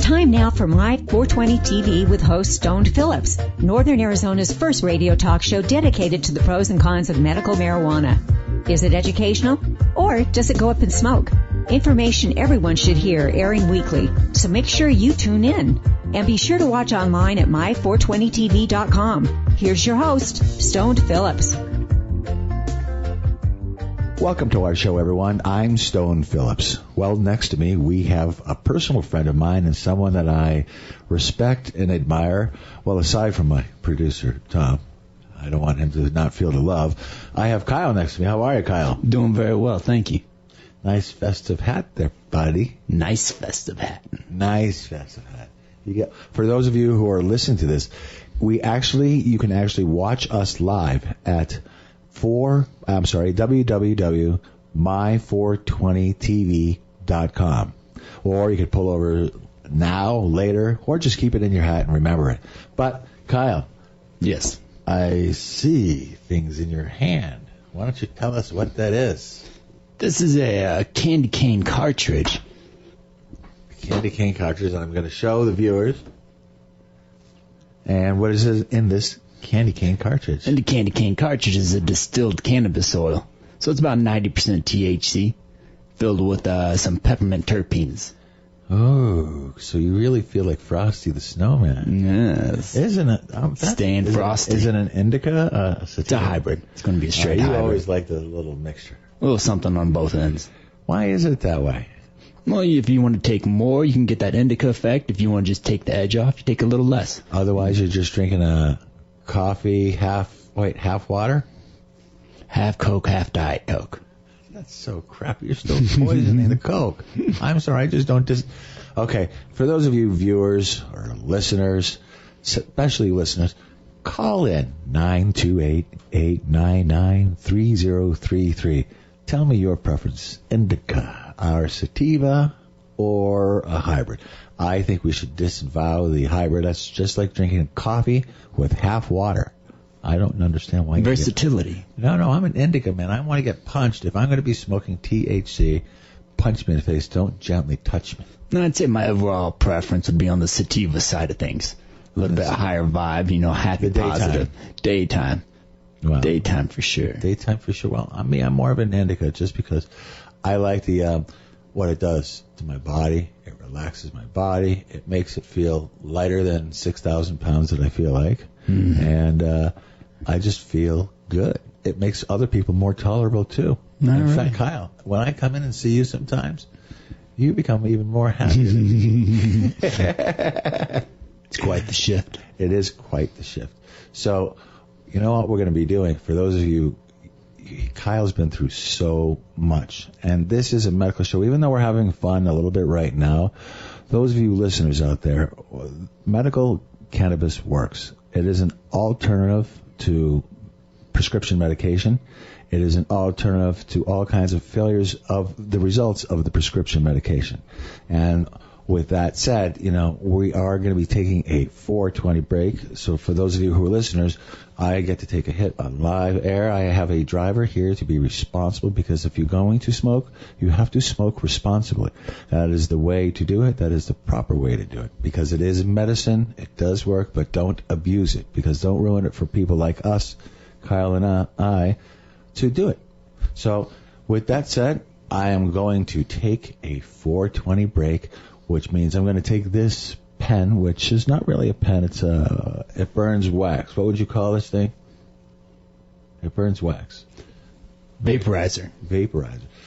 time now for My 420 TV with host Stoned Phillips, Northern Arizona's first radio talk show dedicated to the pros and cons of medical marijuana. Is it educational, or does it go up in smoke? Information everyone should hear, airing weekly, so make sure you tune in. And be sure to watch online at my420tv.com. Here's your host, Stoned Phillips. Welcome to our show, everyone. I'm Stoned Phillips. Well, next to me, we have a personal friend of mine and someone that I respect and admire. Well, aside from my producer, Tom. I don't want him to not feel the love. I have Kyle next to me. How are you, Kyle? Doing very well, thank you. Nice festive hat there, buddy. Nice festive hat. Nice festive hat. For those of you who are listening to this, you can actually watch us live at www.my420tv.com. Or you could pull over now, later, or just keep it in your hat and remember it. But, Kyle. Yes. I see things in your hand. Why don't you tell us what that is? This is a candy cane cartridge. Candy cane cartridge, and I'm going to show the viewers. And what is in this candy cane cartridge? And the candy cane cartridge is a distilled cannabis oil. So it's about 90% THC, filled with some peppermint terpenes. Oh, so you really feel like Frosty the Snowman. Yes. Isn't it? Stan Frosty. Is it an indica? It's a hybrid. It's going to be a straight hybrid. You always like the little mixture. A little something on both ends. Why is it that way? Well, if you want to take more, you can get that indica effect. If you want to just take the edge off, you take a little less. Otherwise, you're just drinking a coffee, half water? Half Coke, half Diet Coke. That's so crappy. You're still poisoning the Coke. I'm sorry, I just don't... Okay, for those of you viewers or listeners, especially listeners, call in 928-899-3033. Tell me your preference, indica, or sativa, or a hybrid. I think we should disavow the hybrid. That's just like drinking coffee with half water. I don't understand why. Versatility. No, I'm an indica man. I want to get punched. If I'm going to be smoking THC, punch me in the face. Don't gently touch me. No, I'd say my overall preference would be on the sativa side of things. A little bit higher vibe, happy, positive. Daytime. Well, daytime for sure. Daytime for sure. Well, I'm more of an indica just because I like the what it does to my body. It relaxes my body. It makes it feel lighter than 6,000 pounds that I feel like. Mm-hmm. And I just feel good. It makes other people more tolerable, too. In fact, Kyle, when I come in and see you sometimes, you become even more happy. It's quite the shift. It is quite the shift. So, you know what we're going to be doing? For those of you, Kyle's been through so much. And this is a medical show. Even though we're having fun a little bit right now, those of you listeners out there, medical cannabis works. It is an alternative to prescription medication. It is an alternative to all kinds of failures of the results of the prescription medication. And with that said, we are going to be taking a 420 break. So for those of you who are listeners, I get to take a hit on live air. I have a driver here to be responsible because if you're going to smoke, you have to smoke responsibly. That is the way to do it. That is the proper way to do it because it is medicine. It does work, but don't abuse it because don't ruin it for people like us, Kyle and I, to do it. So with that said, I am going to take a 420 break, which means I'm going to take this pen, which is not really a pen. It burns wax. What would you call this thing? It burns wax. Vaporizer.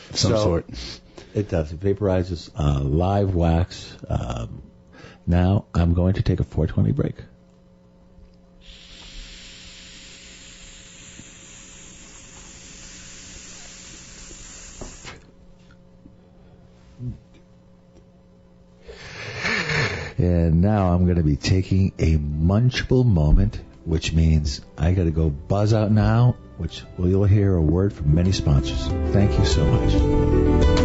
Of some sort. It does. It vaporizes live wax. Now I'm going to take a 420 break. And now I'm going to be taking a munchable moment, which means I got to go buzz out now, which you'll hear a word from many sponsors. Thank you so much.